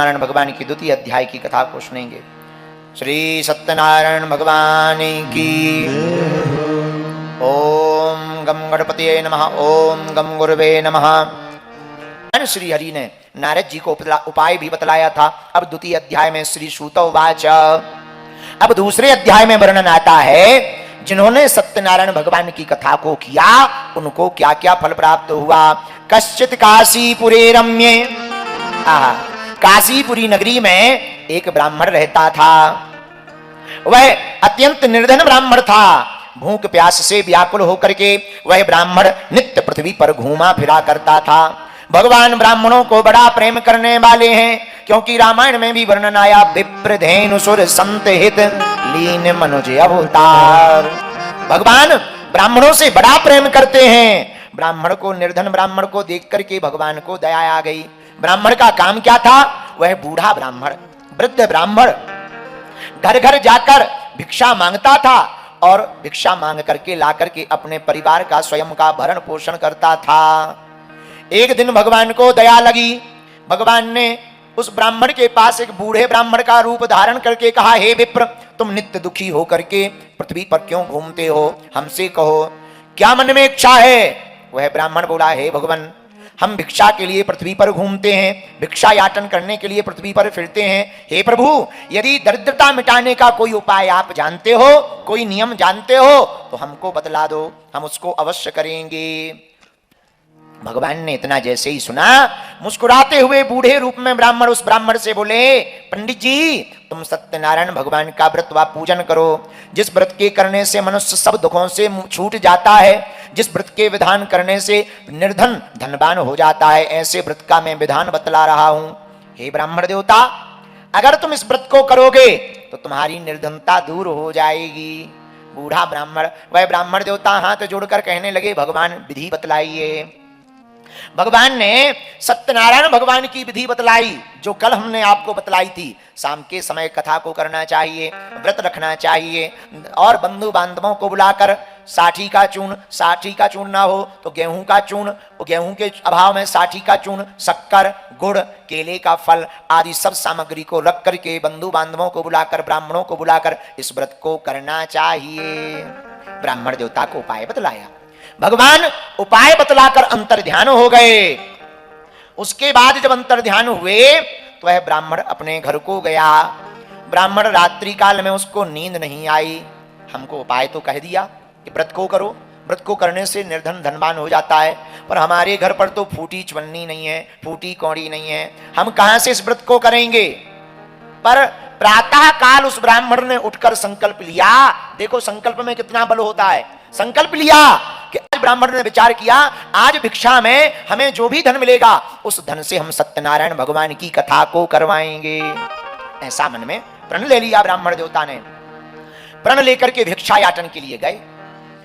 सत्यनारायण भगवान की द्वितीय अध्याय की कथा को सुनेंगे। श्री सत्यनारायण भगवान की ओम गम गणपतिये नमः। ओम गम गुरुवे नमः। श्री हरि ने नारद जी को उपाय भी बतलाया था। अब द्वितीय अध्याय में श्री सूतोवाच, अब दूसरे अध्याय में वर्णन आता है जिन्होंने सत्यनारायण भगवान की कथा को किया उनको क्या क्या फल प्राप्त हुआ। कश्चित काशीपुरे रम्ये, काशीपुरी नगरी में एक ब्राह्मण रहता था। वह अत्यंत निर्धन ब्राह्मण था। भूख प्यास से व्याकुल होकर के वह ब्राह्मण नित्य पृथ्वी पर घूमा फिरा करता था। भगवान ब्राह्मणों को बड़ा प्रेम करने वाले हैं, क्योंकि रामायण में भी वर्णन आया, विप्रधेनु सुर संत हित लीन मनुज अवतार। भगवान ब्राह्मणों से बड़ा प्रेम करते हैं। ब्राह्मण को, निर्धन ब्राह्मण को देख करके भगवान को दया आ गई। ब्राह्मण का काम क्या था? वह बूढ़ा ब्राह्मण, वृद्ध ब्राह्मण घर घर जाकर भिक्षा मांगता था और भिक्षा मांग करके ला करके अपने परिवार का, स्वयं का भरण पोषण करता था। एक दिन भगवान को दया लगी। भगवान ने उस ब्राह्मण के पास एक बूढ़े ब्राह्मण का रूप धारण करके कहा, हे विप्र, तुम नित्य दुखी होकर के पृथ्वी पर क्यों घूमते हो? हमसे कहो, क्या मन में इच्छा है? वह ब्राह्मण बोला, हे भगवान, हम भिक्षा के लिए पृथ्वी पर घूमते हैं, भिक्षा याचन करने के लिए पृथ्वी पर फिरते हैं। हे प्रभु, यदि दरिद्रता मिटाने का कोई उपाय आप जानते हो, कोई नियम जानते हो तो हमको बतला दो, हम उसको अवश्य करेंगे। भगवान ने इतना जैसे ही सुना, मुस्कुराते हुए बूढ़े रूप में ब्राह्मण उस ब्राह्मण से बोले, पंडित जी, तुम सत्यनारायण भगवान का व्रत व पूजन करो। जिस व्रत के करने से मनुष्य सब दुखों से छूट जाता है, जिस व्रत के विधान करने से निर्धन धनवान हो जाता है, ऐसे व्रत का मैं विधान बतला रहा हूं। हे ब्राह्मण देवता, अगर तुम इस व्रत को करोगे तो तुम्हारी निर्धनता दूर हो जाएगी। बूढ़ा ब्राह्मण, वह ब्राह्मण देवता हाथ जोड़कर कहने लगे, भगवान विधि बतलाइए। भगवान ने सत्यनारायण भगवान की विधि बतलाई, जो कल हमने आपको बतलाई थी। शाम के समय कथा को करना चाहिए, व्रत रखना चाहिए और बंधु बांधवों को बुलाकर साठी का चूर्ण ना हो तो गेहूं का चूर्ण, गेहूं के अभाव में साठी का चूर्ण, शक्कर, गुड़, केले का फल आदि सब सामग्री को रख करके बंधु बांधवों को बुलाकर, ब्राह्मणों को बुलाकर इस व्रत को करना चाहिए। ब्राह्मण देवता को उपाय बतलाया। भगवान उपाय बतलाकर अंतर ध्यान हो गए। उसके बाद जब अंतर ध्यान हुए तो वह ब्राह्मण अपने घर को गया। ब्राह्मण रात्रि काल में उसको नींद नहीं आई। हमको उपाय तो कह दिया कि व्रत को करो, व्रत को करने से निर्धन धनवान हो जाता है, पर हमारे घर पर तो फूटी चवन्नी नहीं है, फूटी कौड़ी नहीं है, हम कहां से इस व्रत को करेंगे? पर प्रातः काल उस ब्राह्मण ने उठकर संकल्प लिया। देखो संकल्प में कितना बल होता है। संकल्प लिया कि आज ब्राह्मण ने विचार किया, आज भिक्षा में हमें जो भी धन मिलेगा उस धन से हम सत्यनारायण भगवान की कथा को करवाएंगे। ऐसा मन में प्रण ले लिया ब्राह्मण देवता ने। प्रण लेकर के भिक्षा याचन के लिए गए,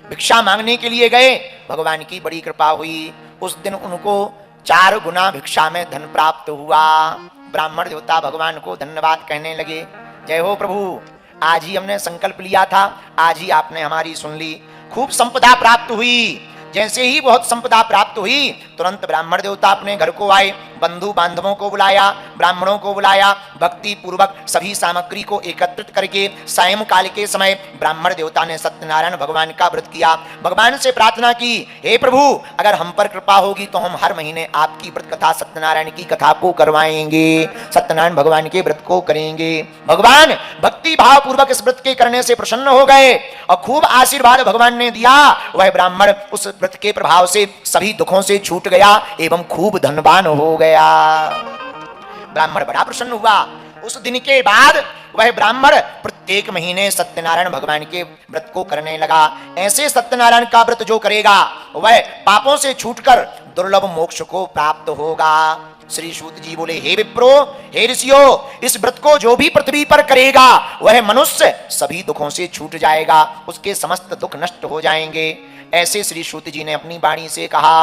भिक्षा मांगने के लिए गए। भगवान की बड़ी कृपा हुई। उस दिन उनको 4 गुना भिक्षा में धन प्राप्त हुआ। ब्राह्मण देवता भगवान को धन्यवाद कहने लगे, जय हो प्रभु, आज ही हमने संकल्प लिया था, आज ही आपने हमारी सुन ली। खूब संपदा प्राप्त हुई। जैसे ही बहुत संपदा प्राप्त हुई, तुरंत ब्राह्मण देवता अपने घर को आए, बंधु बांधवों को बुलाया, ब्राह्मणों को बुलाया, भक्ति पूर्वक सभी सामग्री को एकत्रित करके सायंकाल के समय ब्राह्मण देवता ने सत्यनारायण भगवान का व्रत किया। भगवान से प्रार्थना की, हे प्रभु, अगर हम पर कृपा होगी तो हम हर महीने आपकी व्रत कथा, सत्यनारायण की कथा को करवाएंगे, सत्यनारायण भगवान के व्रत को करेंगे। भगवान भक्ति भाव पूर्वक इस व्रत के करने से प्रसन्न हो गए और खूब आशीर्वाद भगवान ने दिया। वह ब्राह्मण उस व्रत के प्रभाव से सभी दुखों से छूट गया एवं खूब धनवान हो गया। ब्राह्मण बड़ा प्रसन्न हुआ। उस दिन के बाद वह ब्राह्मण प्रत्येक महीने सत्यनारायण भगवान के व्रत को करने लगा। ऐसे सत्यनारायण का व्रत जो करेगा वह पापों से छूटकर दुर्लभ मोक्ष को प्राप्त होगा। श्री सूत जी बोले, हे विप्रो, हे ऋषियों, इस व्रत को जो भी पृथ्वी पर करेगा वह मनुष्य सभी दुखों से छूट जाएगा, उसके समस्त दुख नष्ट हो जाएंगे। ऐसे श्री सूत जी ने अपनी वाणी से कहा।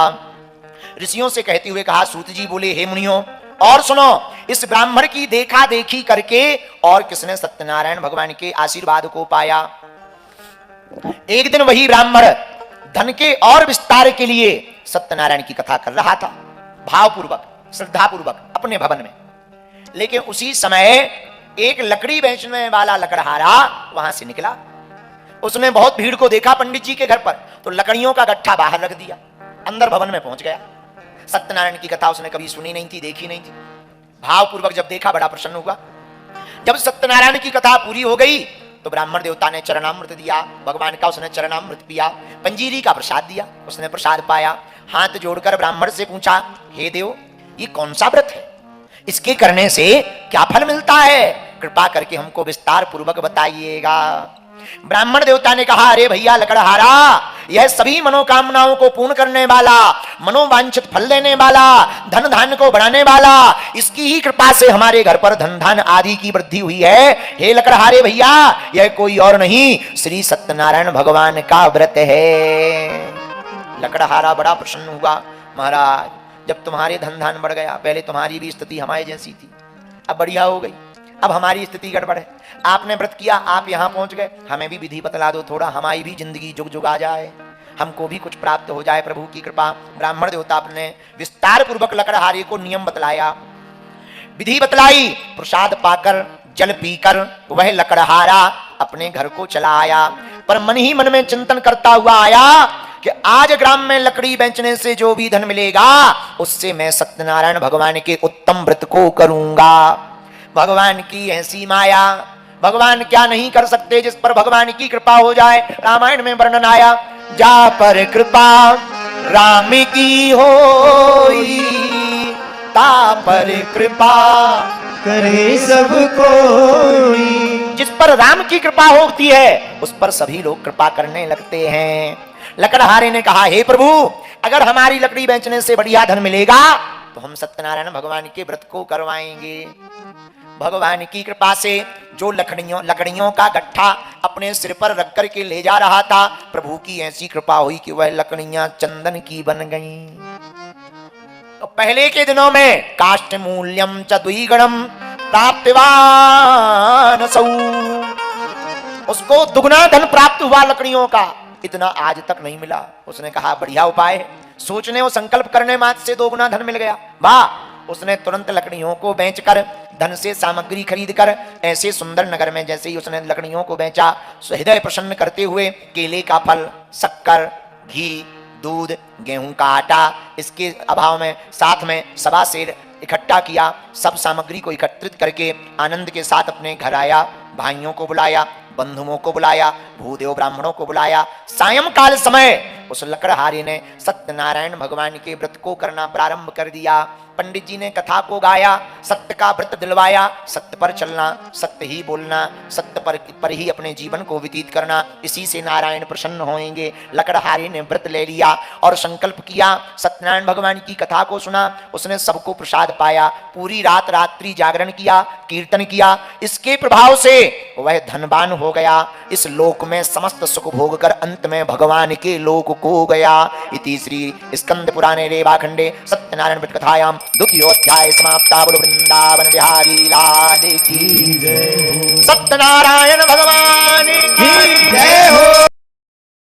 ऋषियों से कहते हुए कहा, सूत जी बोले, हे मुनियों, और सुनो, इस ब्राह्मण की देखा देखी करके और किसने सत्यनारायण भगवान के आशीर्वाद को पाया। एक दिन वही ब्राह्मण धन के और विस्तार के लिए सत्यनारायण की कथा कर रहा था, भावपूर्वक, श्रद्धापूर्वक अपने भवन में। लेकिन उसी समय एक लकड़ी बेचने वाला लकड़हारा वहां से निकला। उसने बहुत भीड़ को देखा पंडित जी के घर पर, तो लकड़ियों का गट्ठा बाहर रख दिया, अंदर भवन में पहुंच गया। सत्यनारायण की कथा उसने कभी सुनी नहीं थी, देखी नहीं थी। भावपूर्वक जब देखा बड़ा प्रसन्न हुआ। जब सत्यनारायण की कथा पूरी हो गई तो ब्राह्मण देवता ने चरणामृत दिया, भगवान का उसने चरणामृत पिया, पंजीरी का प्रसाद दिया, उसने प्रसाद पाया। हाथ जोड़कर ब्राह्मण से पूछा, हे देव, ये कौन सा व्रत है, इसके करने से क्या फल मिलता है, कृपा करके हमको विस्तार पूर्वक बताइएगा। ब्राह्मण देवता ने कहा, अरे भैया लकड़हारा, यह सभी मनोकामनाओं को पूर्ण करने वाला, मनोवांछित फल देने वाला, धन धान्य को बढ़ाने वाला, इसकी ही कृपा से हमारे घर पर धन धान आदि की वृद्धि हुई है। हे लकड़हारे भैया, यह कोई और नहीं, श्री सत्यनारायण भगवान का व्रत है। लकड़हारा बड़ा प्रसन्न हुआ, महाराज, जब तुम्हारे धन धान बढ़ गया, पहले तुम्हारी भी स्थिति हमारी जैसी थी, अब बढ़िया हो गई, अब हमारी स्थिति गड़बड़ है। आपने व्रत किया, आप यहां पहुंच गए, हमें भी विधि बतला दो थोड़ा, हमारी भी जिंदगी जुग जुग आ जाए, हमको भी कुछ प्राप्त हो जाए, प्रभु की कृपा। ब्राह्मण देवता ने विस्तार पूर्वक लकड़हारे को नियम बतलाया, विधि बतलाई। प्रसाद पाकर, जल पीकर वह लकड़हारा अपने घर को चला आया। पर मन ही मन में चिंतन करता हुआ आया कि आज ग्राम में लकड़ी बेचने से जो भी धन मिलेगा, उससे मैं सत्यनारायण भगवान के उत्तम व्रत को करूंगा। भगवान की ऐसी माया, भगवान क्या नहीं कर सकते जिस पर भगवान की कृपा हो जाए। रामायण में वर्णन आया, जा पर कृपा राम की होई, ता पर कृपा करे सब कोई। जिस पर राम की कृपा होती है उस पर सभी लोग कृपा करने लगते हैं। लकड़हारे ने कहा, हे प्रभु, अगर हमारी लकड़ी बेचने से बढ़िया धन मिलेगा तो हम सत्यनारायण भगवान के व्रत को करवाएंगे। भगवान की कृपा से जो लकड़ियों का गट्ठा अपने सिर पर रख कर के ले जा रहा था, प्रभु की ऐसी कृपा हुई कि वह लकड़ियां चंदन की बन गईं। तो पहले के दिनों में काष्ठ मूल्यम च द्विगुणम प्राप्तवान सौ, उसको दुगना धन प्राप्त हुआ लकड़ियों का, इतना आज तक नहीं मिला। उसने कहा बढ़िया उपाय है, सोचने और संकल्प करने मात्र से 2 गुना धन मिल गया। वाह! उसने तुरंत लकड़ियों को बेचकर, धन से सामग्री खरीदकर, ऐसे सुंदर नगर में जैसे ही उसने लकड़ियों को बेचा, हृदय प्रसन्न करते हुए केले का फल, शक्कर, घी, दूध, गेहूं का आटा, इसके अभाव में साथ में 1.25 सेर इकट्ठा किया। सब सामग्री को एकत्रित करके आनंद के साथ अपने घर आया, भाइयों को बुलाया, बंधुओं को बुलाया, भूदेव ब्राह्मणों को बुलाया। सायंकाल समय उस लकड़हारे ने सत्यनारायण भगवान के व्रत को करना प्रारंभ कर दिया। पंडित जी ने कथा को गाया, सत्य का व्रत दिलवाया, सत्य पर चलना, सत्य ही बोलना, सत्य पर ही अपने जीवन को व्यतीत करना, इसी से नारायण प्रसन्न होंगे। लकड़हारे ने व्रत ले लिया और संकल्प किया, सत्यनारायण भगवान की कथा को सुना, उसने सबको प्रसाद पाया, पूरी रात रात्रि जागरण किया, कीर्तन किया। इसके प्रभाव से वह धनवान हो गया, इस लोक में समस्त सुख भोग कर अंत में भगवान के लोक को गया। इति श्री स्कंद पुराणे रेवाखंडे सत्यनारायण व्रत कथायाम 2य अध्याय समाप्ता। बोलो वृंदावन बिहारी लाल की जय। सत्यनारायण भगवान की जय हो।